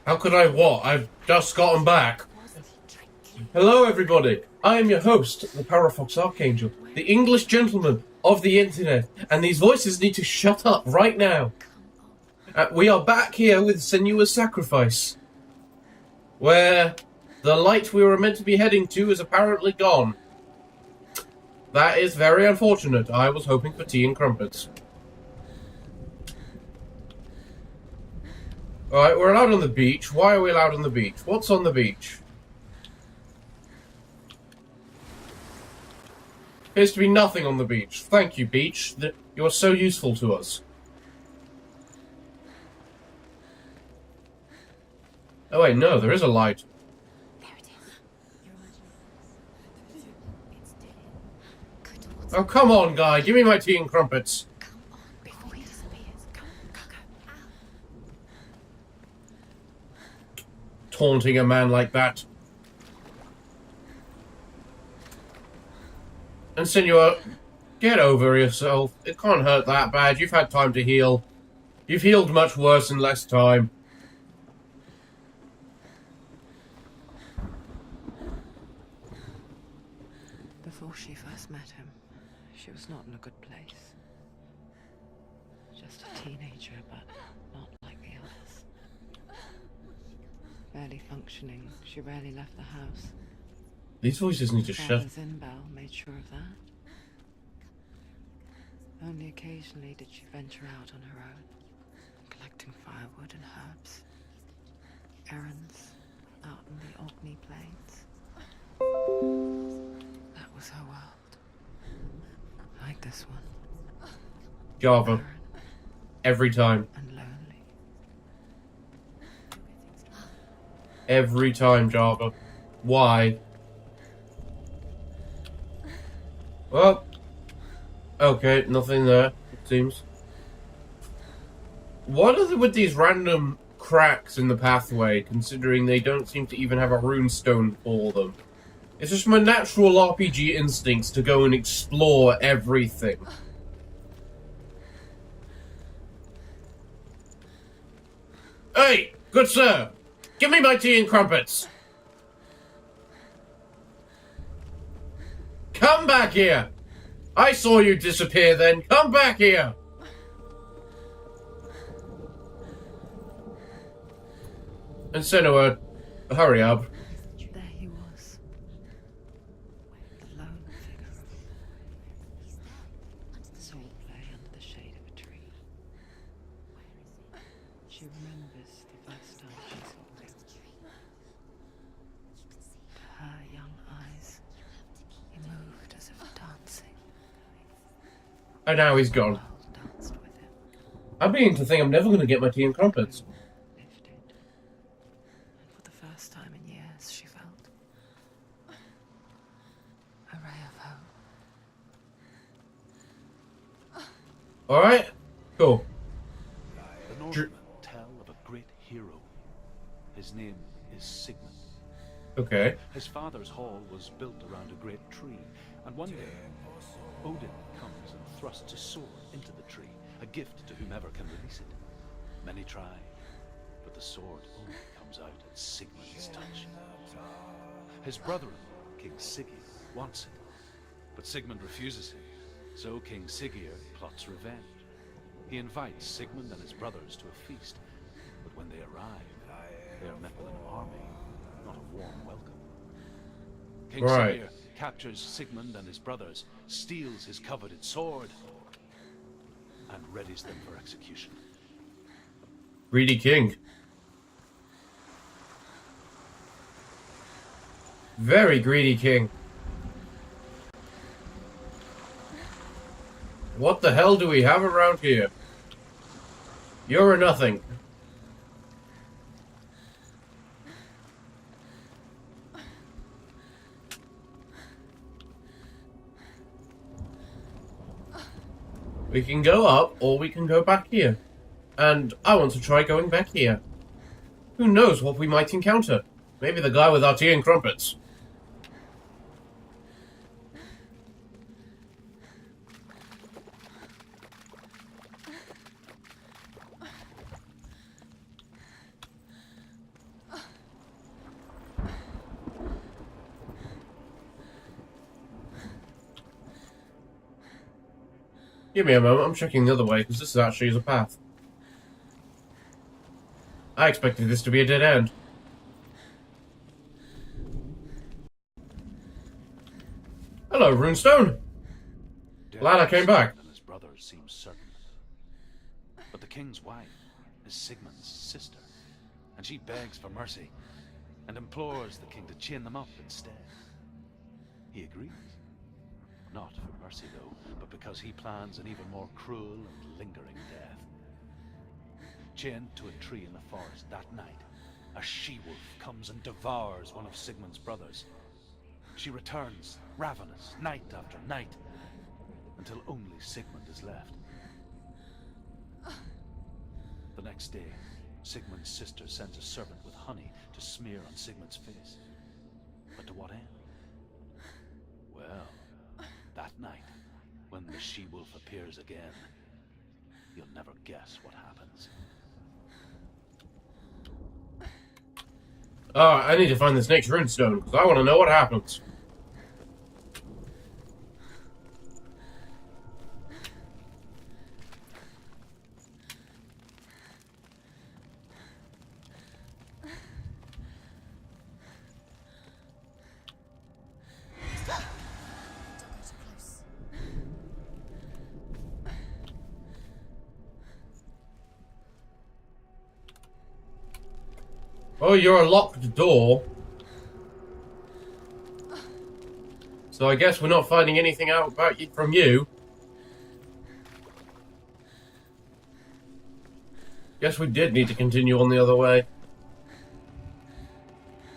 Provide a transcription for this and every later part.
How could I what? I've just gotten back. Hello, everybody. I am your host, the Parafox Archangel, the English gentleman of the internet, and these voices need to shut up right now. We are back here with Senua's Sacrifice, where the light we were meant to be heading to is apparently gone. That is very unfortunate. I was hoping for tea and crumpets. Alright, we're allowed on the beach. Why are we allowed on the beach? What's on the beach? Appears to be nothing on the beach. Thank you, beach. You are so useful to us. Oh wait, no, there is a light. There it is. It's Dillian. Go towards Oh, come on, guy. Give me my tea and crumpets. Come on, before he disappears. Go. Ow. Taunting a man like that. And Senua, get over yourself. It can't hurt that bad. You've had time to heal. You've healed much worse in less time. Before she first met him, she was not in a good place. Just a teenager, but not like the others. Barely functioning, she rarely left the house. These voices need to shut. Zinbel made sure of that. Only occasionally did she venture out on her own, collecting firewood and herbs. Errands out in the Orkney Plains. That was her world. Like this one. Java. Barren Every time. and lonely. Every time, Java. Why? Well, okay, nothing there, it seems. What are with these random cracks in the pathway, considering they don't seem to even have a rune stone for them? It's just my natural RPG instincts to go and explore everything. Hey, good sir! Give me my tea and crumpets! Come back here! I saw you disappear then. Come back here! And Senua, hurry up. There he was. The lone figure of a boy. Saw play under the shade of a tree. She remembers the first time she saw him. To her young eyes, he moved as if dancing. And now he's The gone. world danced with him, I'm beginning to think I'm never going to get my tea and crumpets. lifted. And for the first time in years, she felt a ray of hope. Alright? Cool. The Northmen tell of a great hero. His name is Sigmund. Okay. His father's hall was built around a great tree, and one day Odin comes and thrusts a sword into the tree, a gift to whomever can release it. Many try, but the sword only comes out at Sigmund's touch. His brother-in-law, King Siggeir, wants it, but Sigmund refuses him, so King Siggeir plots revenge. He invites Sigmund and his brothers to a feast, but when they arrive, they are met with an army, not a warm welcome. King Right. Siggeir captures Sigmund and his brothers, steals his coveted sword, and readies them for execution. Greedy king. Very greedy king. What the hell do we have around here? You're a nothing. We can go up, or we can go back here. And I want to try going back here. Who knows what we might encounter? Maybe the guy with our tea and crumpets. Give me a moment, I'm checking the other way, because this actually is a path. I expected this to be a dead end. Hello, Runestone. Glad I came back. And his brothers seem certain. But the king's wife is Sigmund's sister, and she begs for mercy and implores the king to chain them up instead. He agrees. Not for mercy, though, but because he plans an even more cruel and lingering death. Chained to a tree in the forest that night, a she-wolf comes and devours one of Sigmund's brothers. She returns, ravenous, night after night, until only Sigmund is left. The next day, Sigmund's sister sends a servant with honey to smear on Sigmund's face. But to what end? Well, that night, when the she-wolf appears again, you'll never guess what happens. I need to find this next runestone, because I want to know what happens. Oh, you're a locked door. So I guess we're not finding anything out about you from you. Guess we did need to continue on the other way.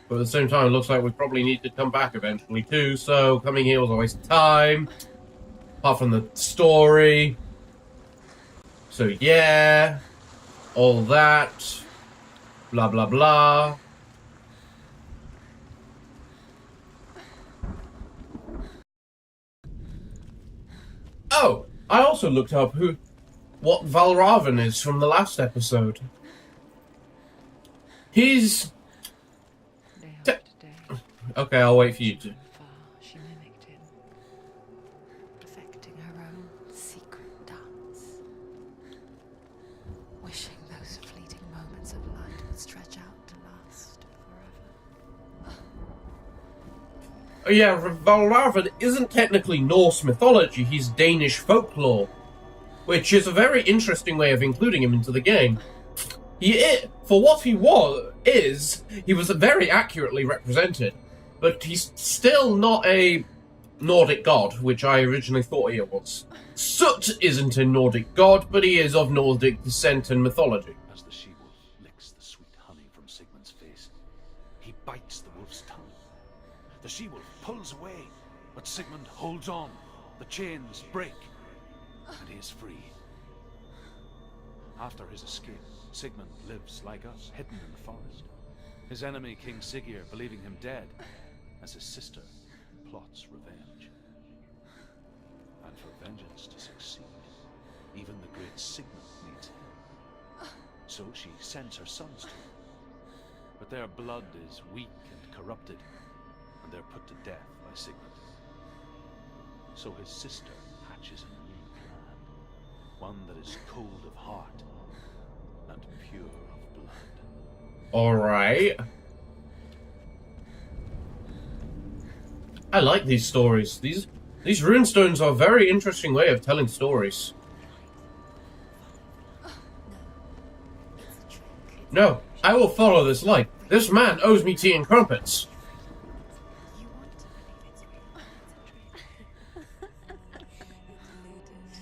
But at the same time, it looks like we probably need to come back eventually too, so coming here was a waste of time. Apart from the story. So yeah. All that. Blah blah blah. Oh, I also looked up what Valravan is from the last episode. He's Day after day, okay. I'll wait for you to. from far, she mimicked him, perfecting her own secret dance, wishing those fleeting moments of light would stretch out to last forever. Oh yeah, Valravan isn't technically Norse mythology. He's Danish folklore, which is a very interesting way of including him into the game. For what he he was very accurately represented, but he's still not a Nordic god, which I originally thought he was. Soot isn't a Nordic god, but he is of Nordic descent and mythology. As the she-wolf licks the sweet honey from Sigmund's face, he bites the wolf's tongue. The she-wolf pulls away, but Sigmund holds on. The chains break, and he is free. After his escape, Sigmund lives like us, hidden in the forest. His enemy, King Siggeir, believing him dead, as his sister plots revenge. And for vengeance to succeed, even the great Sigmund needs him. So she sends her sons to him. But their blood is weak and corrupted, and they're put to death by Sigmund. So his sister hatches a new plan, one that is cold of heart and pure of blood. Alright. I like these stories. These runestones are a very interesting way of telling stories. No, I will follow this light. This man owes me tea and crumpets. You want to believe it's real, but it's a trick.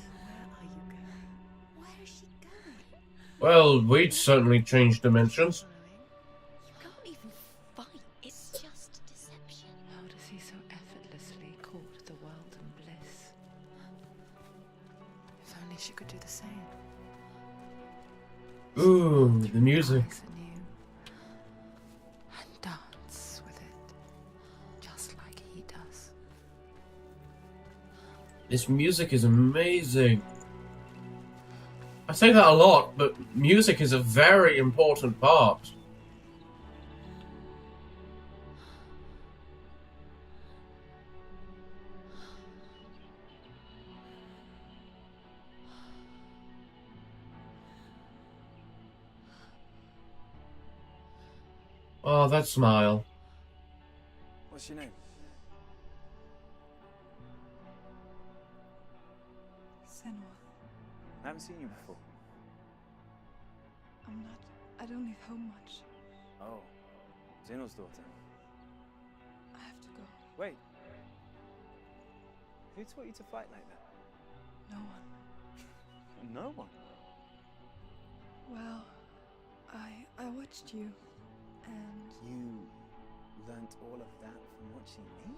Where are you going? Where is she going? Well, we'd certainly change dimensions. You can't even fight. It's just deception. How does he so effortlessly court the world and bliss? If only she could do the same. Ooh, the music. Rise anew and dance with it, just like he does. This music is amazing. I say that a lot, but music is a very important part. Oh, that smile. What's your name? Senua. I haven't seen you before. I don't leave home much. Oh, Zeno's daughter. I have to go. Wait. Who taught you to fight like that? No one. No one. Well, I watched you, and You learnt all of that from watching me?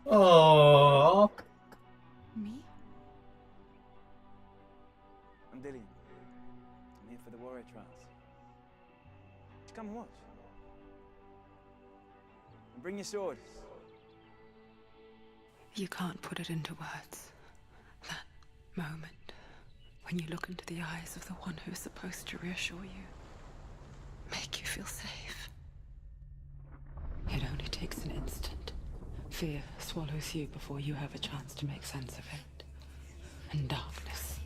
Oh. me? I'm Dillian. I'm here for the warrior trials. Just come and watch. And bring your sword. You can't put it into words. That moment when you look into the eyes of the one who's supposed to reassure you, make you feel safe. It only takes an instant. Fear swallows you before you have a chance to make sense of it. And darkness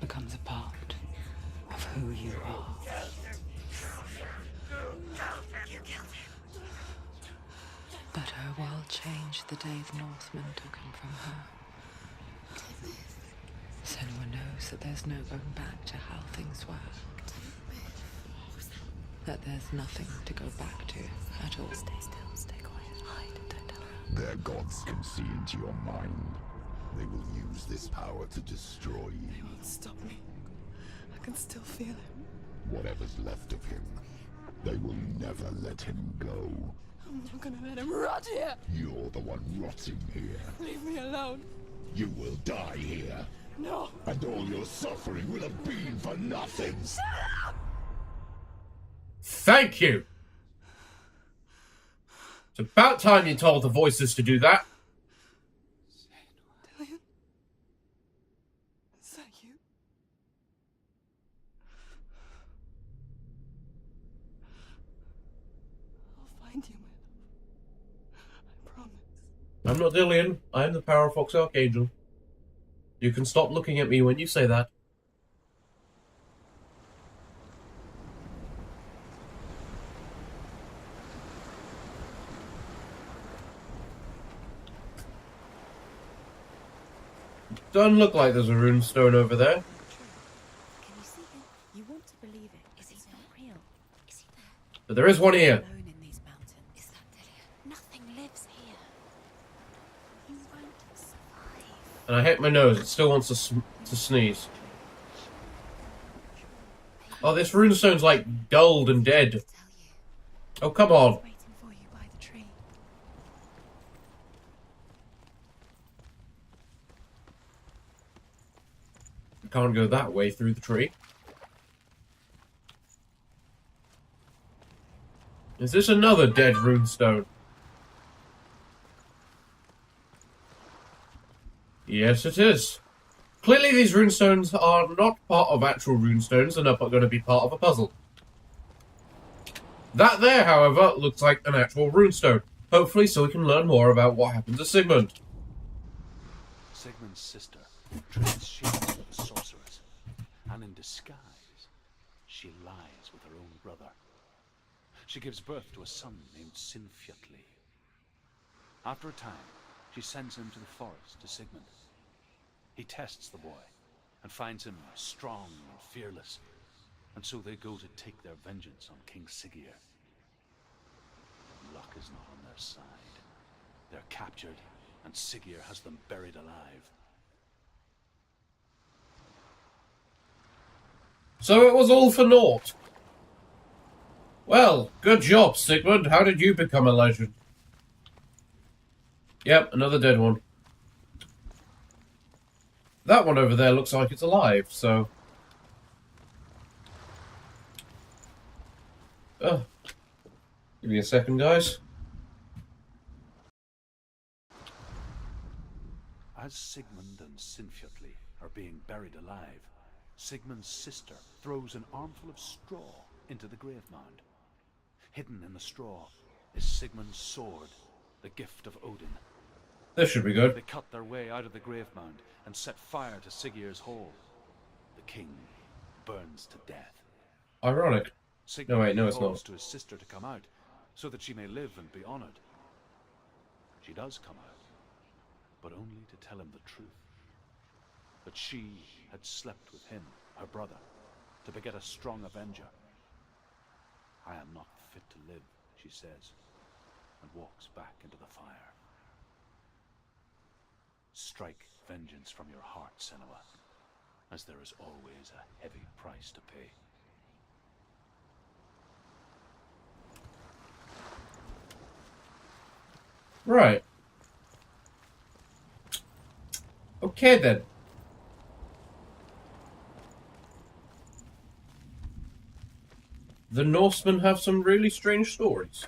becomes a part of who you are. But her world changed the day the Northmen took him from her. Senua knows that there's no going back to how things were. That there's nothing to go back to at all. Stay still, stay quiet, hide, don't tell her. Their gods can see into your mind. They will use this power to destroy you. They won't stop me. I can still feel him. Whatever's left of him, they will never let him go. I'm not gonna let him rot here. You're the one rotting here. Leave me alone. You will die here. No. And all your suffering will have been for nothing. Thank you! It's about time you told the voices to do that. Dillian? Is that you? I'll find you, my love. I promise. I'm not Dillian. I am the Parafox Archangel. You can stop looking at me when you say that. Doesn't look like there's a runestone over there. Can you see him? You want to believe it. Is he not real? Is he there? But there is one here. Alone in these mountains. Is that Dillian? Nothing lives here. You won't survive. And I hit my nose. It still wants to sneeze. Oh, this runestone's like dulled and dead. Tell you. Oh, come on. Waiting for you by the tree. I can't go that way through the tree. Is this another dead runestone? Yes, it is. Clearly these runestones are not part of actual runestones and are going to be part of a puzzle. That there, however, looks like an actual runestone. Hopefully so we can learn more about what happened to Sigmund. Sigmund's sister trades shields with a sorceress, and in disguise, she lies with her own brother. She gives birth to a son named Sinfjotli. After a time, she sends him to the forest to Sigmund. He tests the boy and finds him strong and fearless, and so they go to take their vengeance on King Siggeir. Luck is not on their side. They're captured, and Siggeir has them buried alive. So it was all for naught. Well, good job, Sigmund. How did you become a legend? Yep, another dead one. That one over there looks like it's alive, so... Oh. Give me a second, guys. As Sigmund and Sinfjotli are being buried alive, Sigmund's sister throws an armful of straw into the grave mound. Hidden in the straw is Sigmund's sword, the gift of Odin. This should be good. They cut their way out of the grave mound and set fire to Siggeir's hall. The king burns to death. Ironic. Sigmund No, wait, no, it's calls not. to his sister to come out, so that she may live and be honored. She does come out, but only to tell him the truth. That she had slept with him, her brother, to beget a strong avenger. I am not fit to live, she says, and walks back into the fire. Strike vengeance from your heart, Senua, as there is always a heavy price to pay. Right. Okay then. The Norsemen have some really strange stories.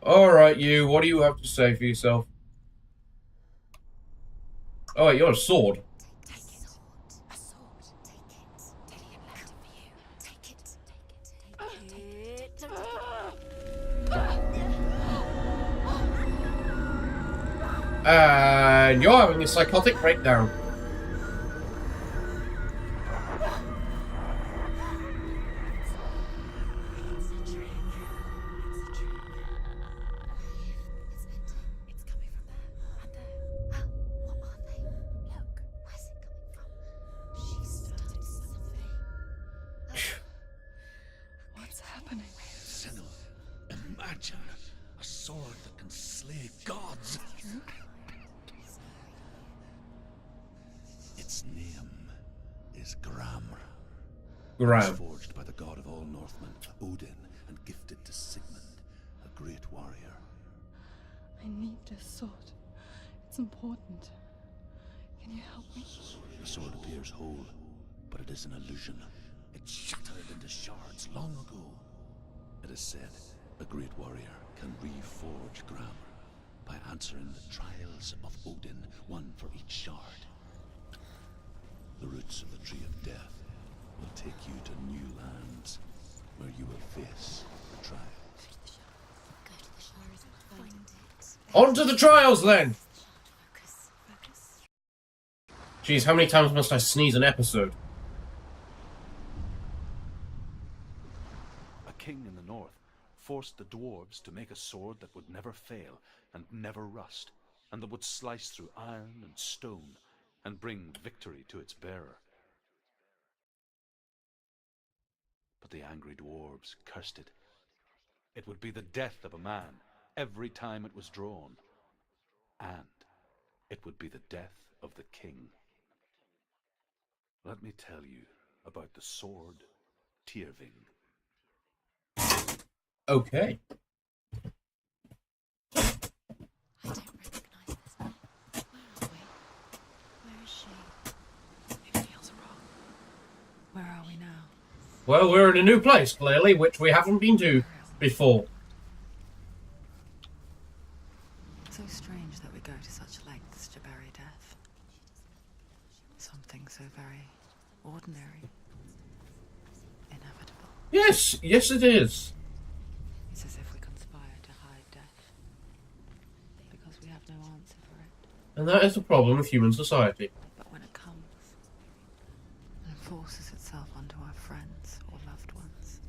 Alright, you, what do you have to say for yourself? Oh wait, you're a sword. Take it. A sword. Take it. Dillian left it for you. Take it. Take it. Take it. And you're having a psychotic breakdown. It's coming from there. And there. What are they? Look. Where's it coming from? She's started something. What's happening? Senua, imagine a sword that can slay gods. Its name is Gram. It was Graham. forged by the god of all Northmen, Odin, and gifted to Sigmund, a great warrior. I need this sword. It's important. Can you help me? The sword appears whole, but it is an illusion. It shattered into shards long ago. It is said a great warrior can reforge Gram by answering the trials of Odin, one for each shard. The roots of the Tree of Death will take you to new lands, where you will face the trial. Go to the shores and find it. On to the trials then! Focus. Focus. Jeez, how many times must I sneeze an episode? A king in the north forced the dwarves to make a sword that would never fail and never rust, and that would slice through iron and stone and bring victory to its bearer. But the angry dwarves cursed it. It would be the death of a man every time it was drawn, and it would be the death of the king. Let me tell you about the sword Tyrving. Okay. I don't recognize this man. Where are we? Where is she? It feels wrong. Where are we now? Well, we're in a new place, clearly, which we haven't been to before. So strange that we go to such lengths to bury death. Something so very ordinary. Inevitable. Yes, yes it is. It's as if we conspire to hide death. Because we have no answer for it. And that is the problem of human society. But when it comes and forces itself onto our friends or loved ones,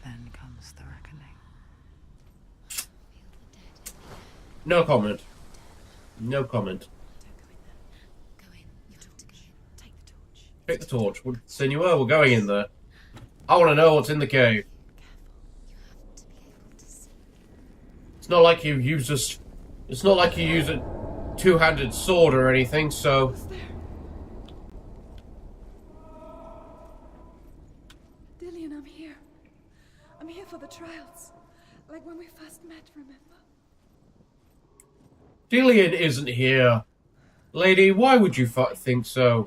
then comes the reckoning. No comment. No comment. Don't go in there. Go in. You've got to go in. Take the torch. Pick the torch. Senua, we're going in there. I want to know what's in the cave. You have to be able to see. It's not like you use a... It's not like you use a two-handed sword or anything, so... Who's there? Dillian, I'm here. I'm here for the trials. Like when we first met, remember? Dillian isn't here. Lady, why would you think so?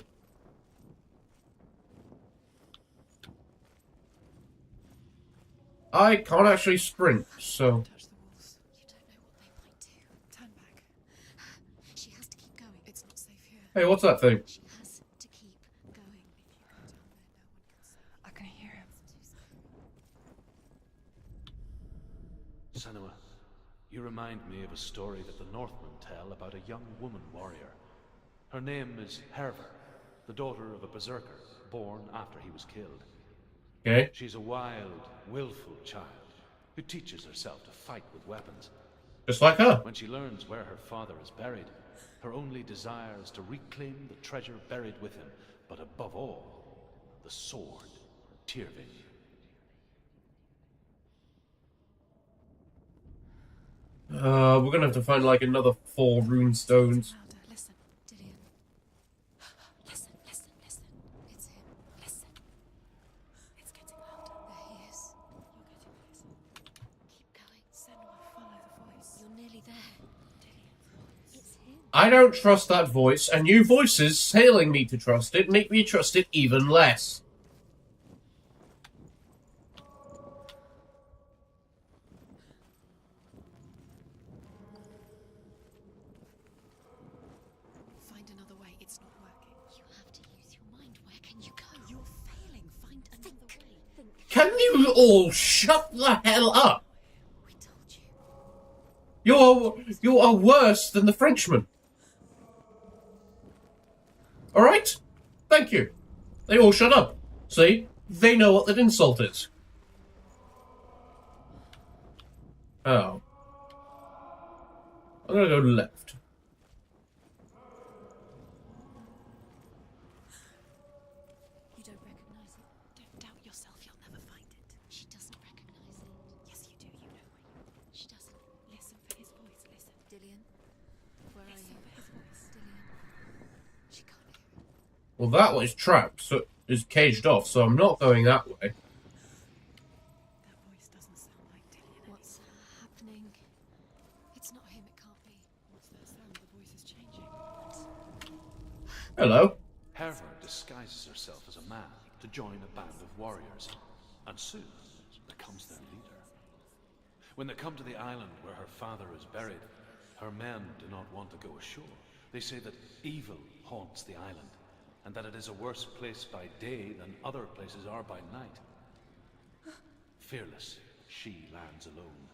I can't actually sprint, so... Touch the walls. You don't know what they might do. Turn back. She has to keep going. It's not safe here. Hey, what's that thing? She has to keep going. I can hear him. Senua, You remind me of a story that the Northmen tell about a young woman warrior. Her name is Herver, the daughter of a berserker, born after he was killed. Okay. She's a wild, willful child who teaches herself to fight with weapons. Just like her. When she learns where her father is buried, her only desire is to reclaim the treasure buried with him, but above all, the sword, Tyrving. We're gonna have to find like another 4 rune stones. Louder. Listen, Dillian. Listen, listen, listen. It's him. Listen. It's getting louder. There he is. You're getting closer. Keep going. Senua, follow the voice. You're nearly there. Dillian's voice. It's him. I don't trust that voice, and you voices telling me to trust it make me trust it even less. Find another way. It's not working. You have to use your mind. Where can you go? You're failing. Find another way. Think. Can you all shut the hell up? We told you. You are worse than the Frenchman. Alright? Thank you. They all shut up. See? They know what that insult is. Oh. I'm gonna go left. You don't recognize it. Don't doubt yourself. You'll never find it. She doesn't recognize it. Yes, you do. You know where you are. She doesn't. Listen for his voice. Listen. Dillian, where are you? For his voice. Dillian. She can't hear it. Well, that was trapped, so is caged off, so I'm not going that way. That voice doesn't sound like Dillian. What's happening? It's not him. It can't be. What's that sound? The voice is changing. Hello. Herver disguises herself as a man to join a band of warriors, and soon becomes their leader. When they come to the island where her father is buried, her men do not want to go ashore. They say that evil haunts the island, and that it is a worse place by day than other places are by night. Fearless, she lands alone.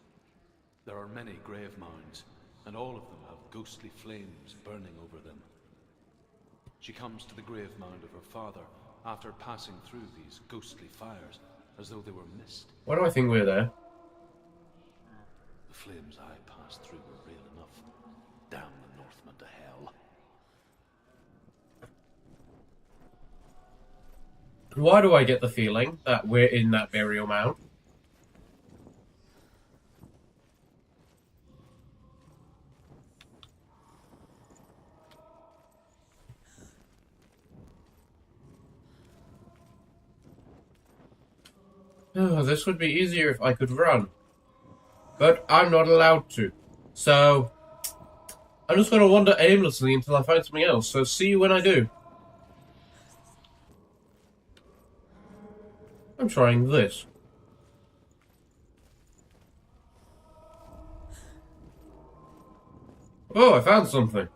There are many grave mounds, and all of them have ghostly flames burning over them. She comes to the grave mound of her father after passing through these ghostly fires, as though they were mist. Why do I think we're there? The flames I passed through were real enough. Damn the Northmen to hell. Why do I get the feeling that we're in that burial mound? Oh, this would be easier if I could run. But I'm not allowed to. So, I'm just going to wander aimlessly until I find something else. So see you when I do. I'm trying this. Oh, I found something.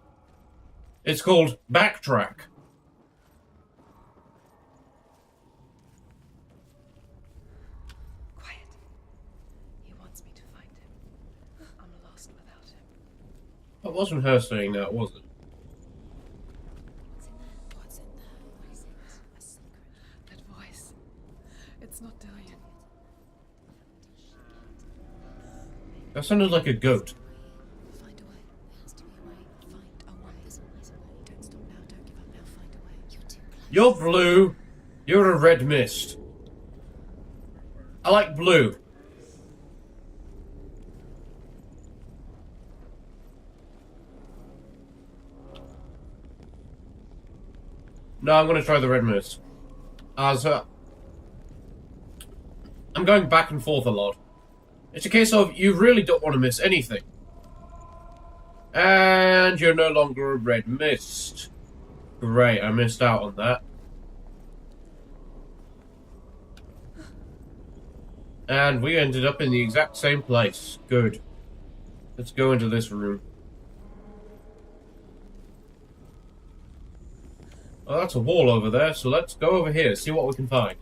It's called Backtrack. Quiet. He wants me to find him. I'm lost without him. That wasn't her saying that, was it? What's in there? What's in there? What is it? A secret. That voice. It's not Dillian. That sounded like a goat. Find a way. There has to be a way. Find a way. There's always a way. Don't stop now. Don't give up now. Find a way. You're too close. You're blue. You're a red mist. I like blue. No, I'm going to try the red mist. I'm going back and forth a lot. It's a case of you really don't want to miss anything. And you're no longer a red mist. Great, I missed out on that. And we ended up in the exact same place. Good. Let's go into this room. Oh, that's a wall over there, so let's go over here, see what we can find.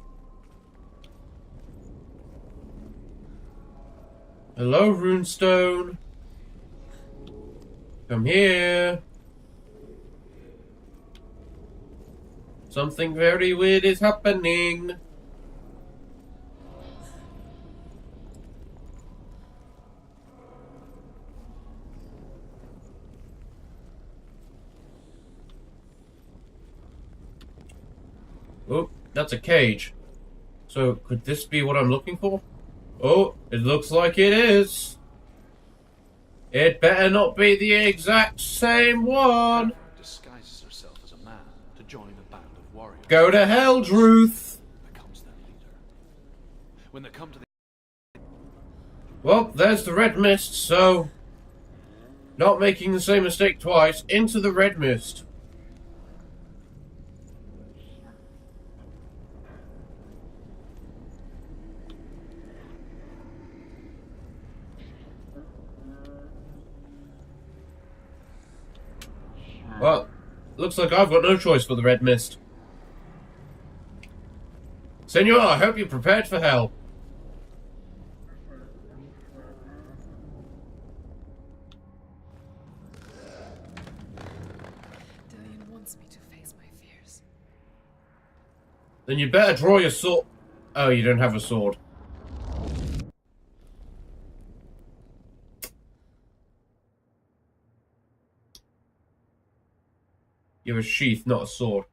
Hello, runestone. Come here. Something very weird is happening. Oh, that's a cage. So, could this be what I'm looking for? Oh, it looks like it is. It better not be the exact same one. Disguises herself as a man to join a band of warriors. Go to hell, Druth. Becomes their leader. When they come to the Well, there's the red mist, so... Not making the same mistake twice. Into the red mist. Well, looks like I've got no choice for the red mist. Senua, I hope you're prepared for hell. Dillian wants me to face my fears. Then you better draw your sword. Oh, you don't have a sword. You have a sheath, not a sword.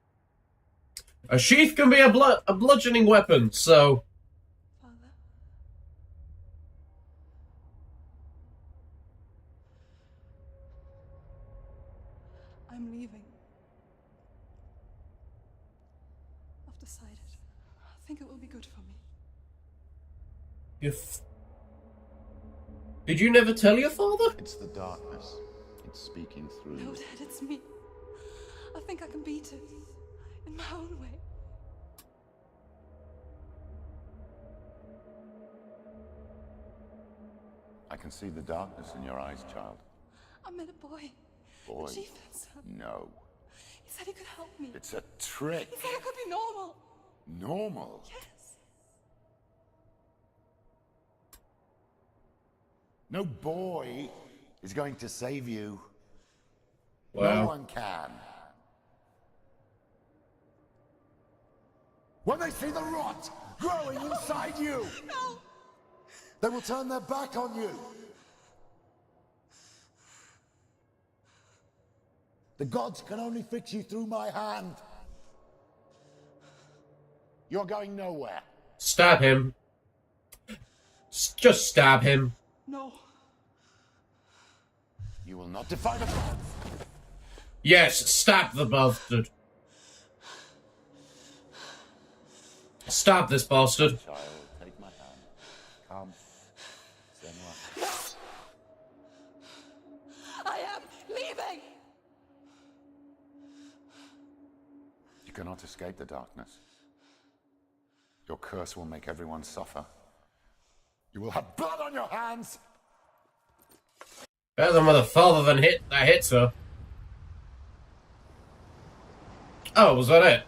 A sheath can be a bludgeoning weapon, so... Father? I'm leaving. I've decided. I think it will be good for me. Did you never tell your father? It's the darkness. It's speaking through No, you. Dad, it's me. I think I can beat it. In my own way. I can see the darkness in your eyes, child. I met a boy. Boy. The chieftain's son. No. He said he could help me. It's a trick. He said I could be normal. Normal. Yes. No boy is going to save you. No Wow. one can. When they see the rot growing inside you, No. they will turn their back on you. The gods can only fix you through my hand. You're going nowhere. Stab him. Just stab him. No. You will not defy the gods. Yes, stab the bastard. Stab this bastard. Child, take my hand. Come. Senua. I am leaving. You cannot escape the darkness. Your curse will make everyone suffer. You will have blood on your hands. Better than with a father that hits her. Oh, was that it?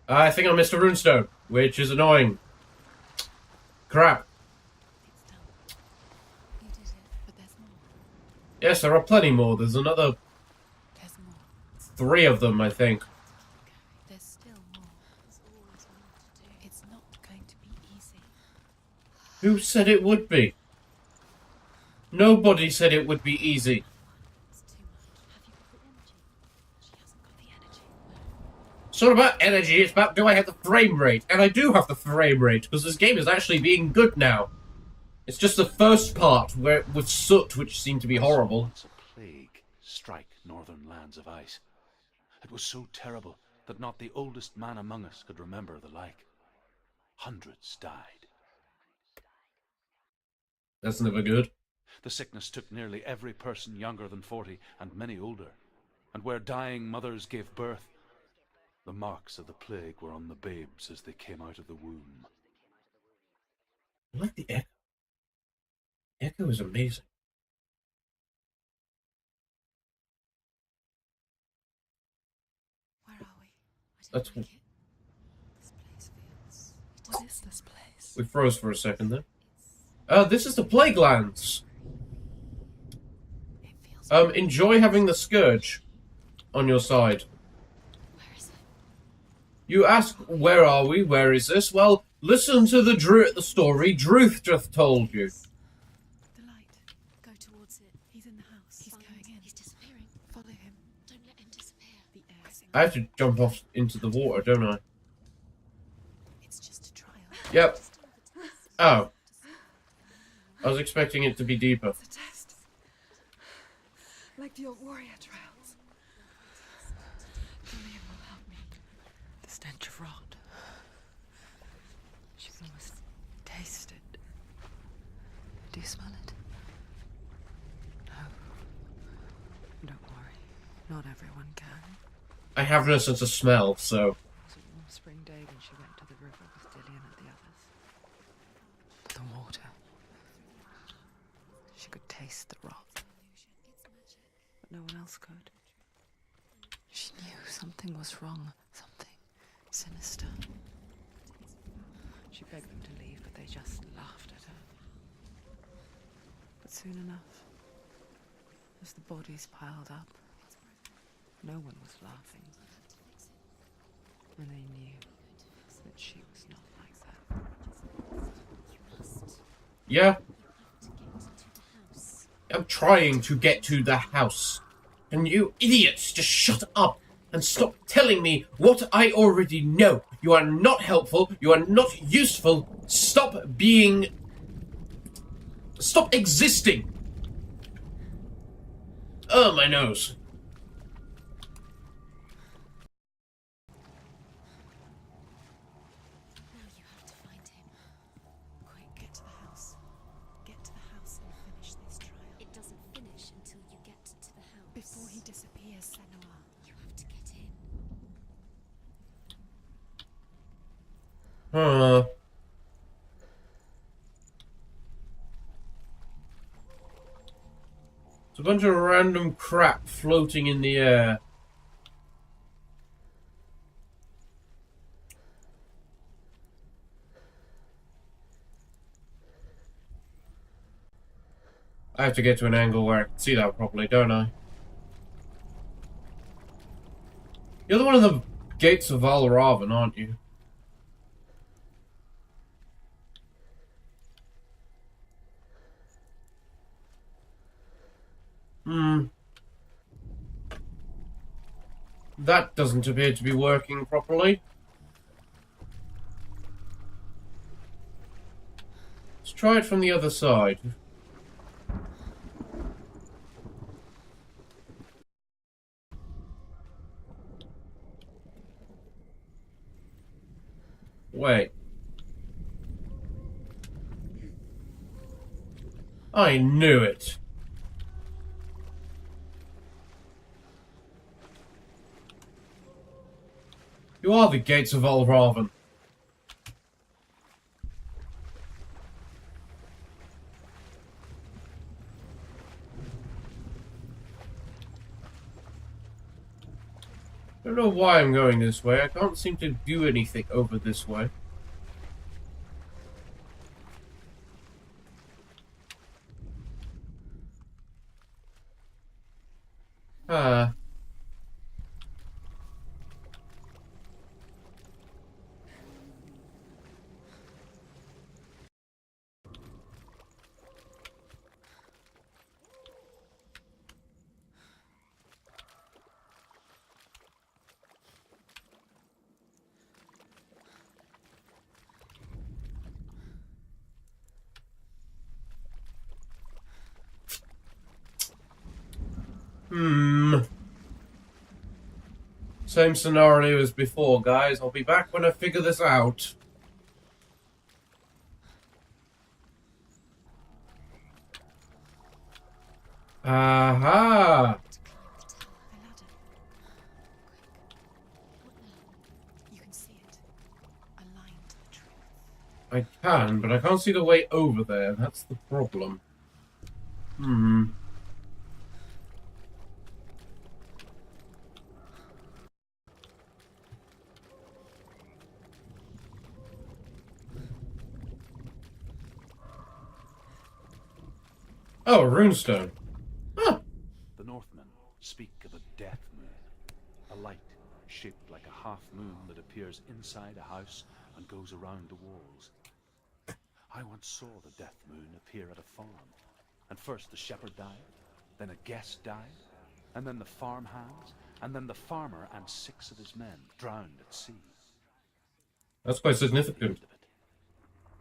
I think I missed a runestone, which is annoying. Crap. It's done. You did it, but there's more. Yes, there are plenty more. There's another There's more. 3 of them, I think. There's still more. There's always more to do. It's not going to be easy. Who said it would be? Nobody said it would be easy. It's too much. Have you got the energy? She hasn't got the energy. It's not about energy, it's about do I have the frame rate? And I do have the frame rate, because this game is actually being good now. It's just the first part, where with soot, which seemed to be horrible. Once a plague strike northern lands of ice. It was so terrible that not the oldest man among us could remember the like. Hundreds died. That's never good. The sickness took nearly every person younger than 40, and many older. And where dying mothers gave birth, the marks of the plague were on the babes as they came out of the womb. I like the echo. Echo is amazing. Where are we? I That's- didn't like it. This place feels... What is this place? We froze for a second there. It's This is the Plague Lands. It feels Enjoy having the Scourge on your side. Where is it? You ask, where are we? Where is this? Well, listen to the story Druth just told you. The light. Go towards it. He's in the house. He's going in. He's disappearing. Follow him. Don't let him disappear. The air. I have to jump off into the water, don't I? It's just a trial. Yep. Oh. I was expecting it to be deeper. It's a test. Like the old warrior trials. Dillian will help me. The stench of rot. She can almost taste it. Do you smell it? No. Don't worry. Not everyone can. I have no sense of smell, so... It was a warm spring day when she went to the river with Dillian and the others. The water. She could taste the rot. But no one else could. She knew something was wrong. Something sinister. She begged them to leave, but they just laughed at her. But soon enough, as the bodies piled up, no one was laughing. And they knew that she was not like that. Yeah. I'm trying to get to the house. And you idiots just shut up and stop telling me what I already know. You are not helpful. You are not useful. Stop being... Stop existing. Oh, my nose. Now you have to find him. Quick, get to the house. Get to the house and finish this trial. It doesn't finish until you get to the house. Before he disappears, Senua. You have to get in. Huh. It's a bunch of random crap floating in the air. I have to get to an angle where I can see that properly, don't I? You're the one of the gates of Valravan, aren't you? That doesn't appear to be working properly. Let's try it from the other side. Wait. I knew it. You are the gates of Valravan. I don't know why I'm going this way. I can't seem to do anything over this way. Ah. Same scenario as before, guys. I'll be back when I figure this out. Aha! The ladder. Quick. What now? You can see it. Aligned to the truth. I can, but I can't see the way over there. That's the problem. Oh, a runestone. Huh. The Northmen speak of a death moon, a light shaped like a half moon that appears inside a house and goes around the walls. I once saw the death moon appear at a farm, and first the shepherd died, then a guest died, and then the farm hands, and then the farmer and 6 of his men drowned at sea. That's quite significant.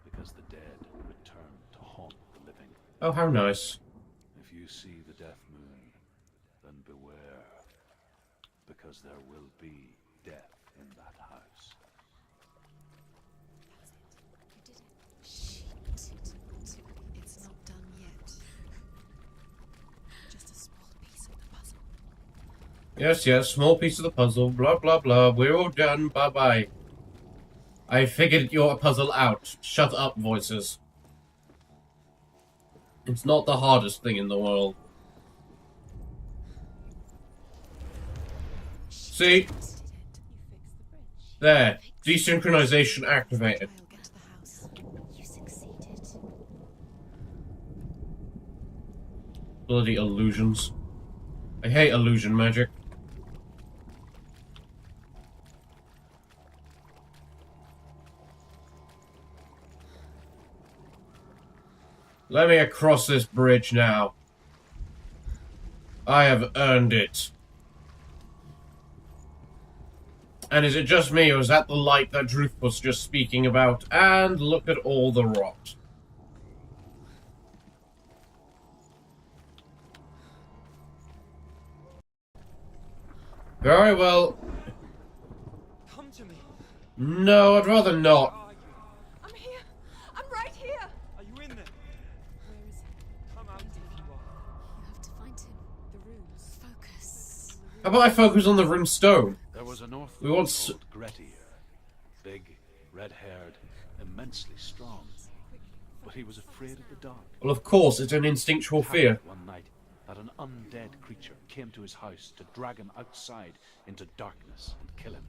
Because the dead return to haunt the living. Oh, how nice. If you see the death moon, then beware, because there will be death in that house. It's not done yet. Just a small piece of the puzzle. Yes, yes, small piece of the puzzle. Blah, blah, blah. We're all done. Bye-bye. I figured your puzzle out. Shut up, voices. It's not the hardest thing in the world. See? There. Desynchronization activated. I'll get to the house. You succeeded. Bloody illusions. I hate illusion magic. Let me across this bridge now. I have earned it. And is it just me, or is that the light that Druth was just speaking about? And look at all the rot. Very well. Come to me. No, I'd rather not. Where are you? I'm here. I'm right here. Are you in there? Where is he? Come out if you are. You have to find him. The runes. Focus. How about I focus on the rune stone? There was a Northman We want s- called Grettir. Big, red-haired, immensely strong. But he was afraid of the dark. Well, of course, it's an instinctual fear. One night, that an undead creature came to his house to drag him outside into darkness and kill him.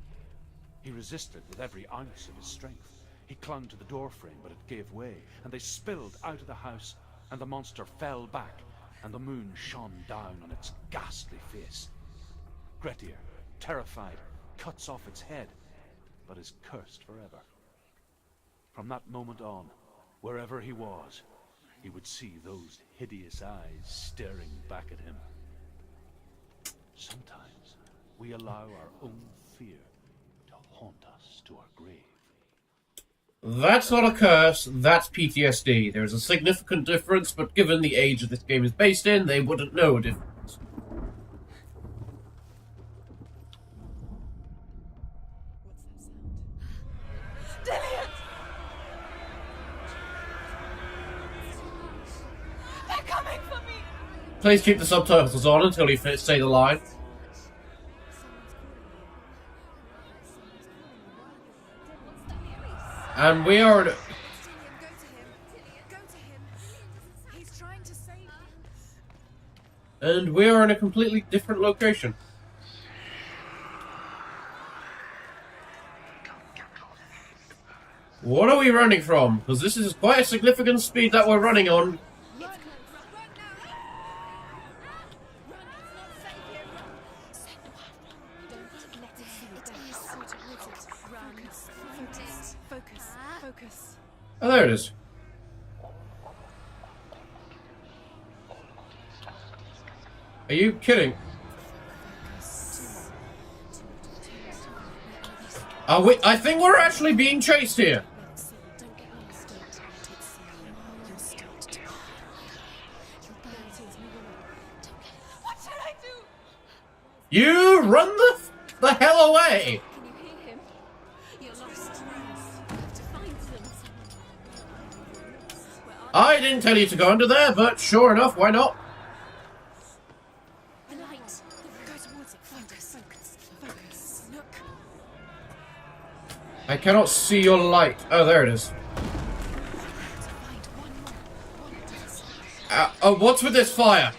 He resisted with every ounce of his strength. He clung to the doorframe, but it gave way, and they spilled out of the house, and the monster fell back, and the moon shone down on its ghastly face. Grettir, terrified, cuts off its head, but is cursed forever. From that moment on, wherever he was, he would see those hideous eyes staring back at him. Sometimes we allow our own fear to haunt us to our grave. That's not a curse, that's PTSD. There's a significant difference, but given the age that this game is based in, they wouldn't know a difference. What's that sound? Dillian! They're coming for me! Please keep the subtitles on until you say the line. And we are... Dillian, go to him. Go to him. He's trying to save you. And we are in a completely different location. What are we running from? Because this is quite a significant speed that we're running on. Focus. Oh, there it is. Are you kidding? Are we? I think we're actually being chased here. Don't get lost. You'll start to cry. You'll burn it is. Move away. Don't get lost. What should I do? You run the hell away. Can you hear him? You're lost. You have to find them. Where are I didn't tell you to go under there, but sure enough, why not? the light? Go towards it. Focus. Look. I cannot see your light. Oh, there it is. Find one more. Oh, what's with this fire?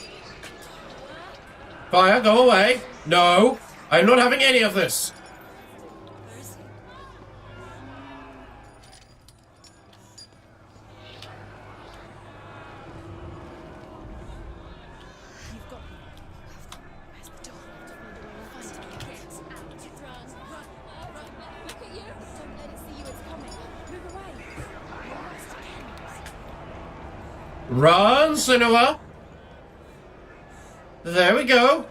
Fire, go away. No, I'm not having any of this. Where is he? Run, Senua. There we go.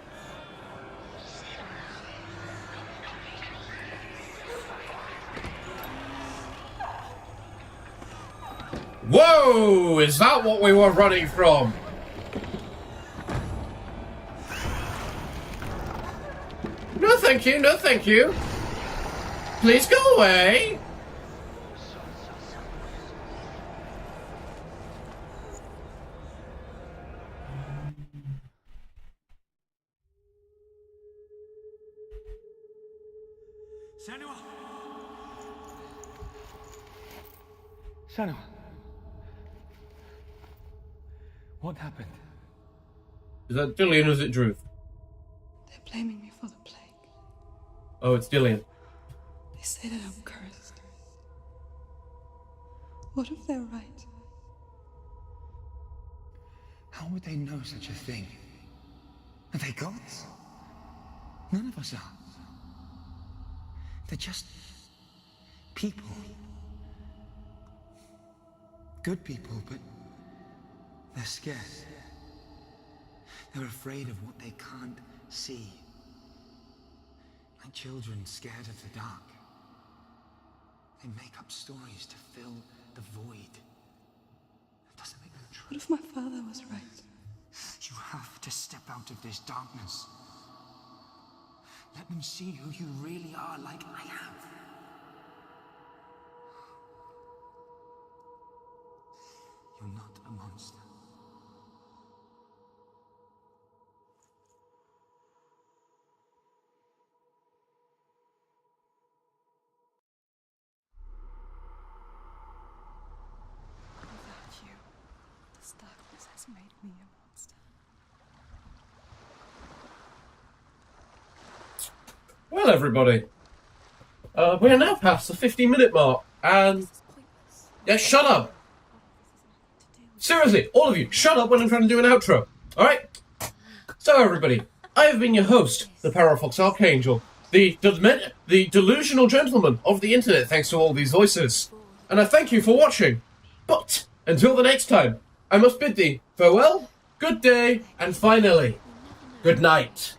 Whoa! Is that what we were running from? No thank you, no thank you. Please go away. Senua! Senua! What happened? Is that Dillian or is it Druth? They're blaming me for the plague. Oh, it's Dillian. They say that I'm cursed. What if they're right? How would they know such a thing? Are they gods? None of us are. They're just people. Good people, but they're scared. They're afraid of what they can't see. Like children scared of the dark. They make up stories to fill the void. That doesn't make them true. What if my father was right? You have to step out of this darkness. Let them see who you really are, like I have. You're not a monster. Without you, this darkness has made me a monster. Well, everybody, we are now past the 50-minute mark, and yeah, shut up. Seriously, all of you, shut up when I'm trying to do an outro. All right. So, everybody, I have been your host, the Parafox Archangel, the delusional gentleman of the internet, thanks to all these voices, and I thank you for watching. But until the next time, I must bid thee farewell, good day, and finally, good night.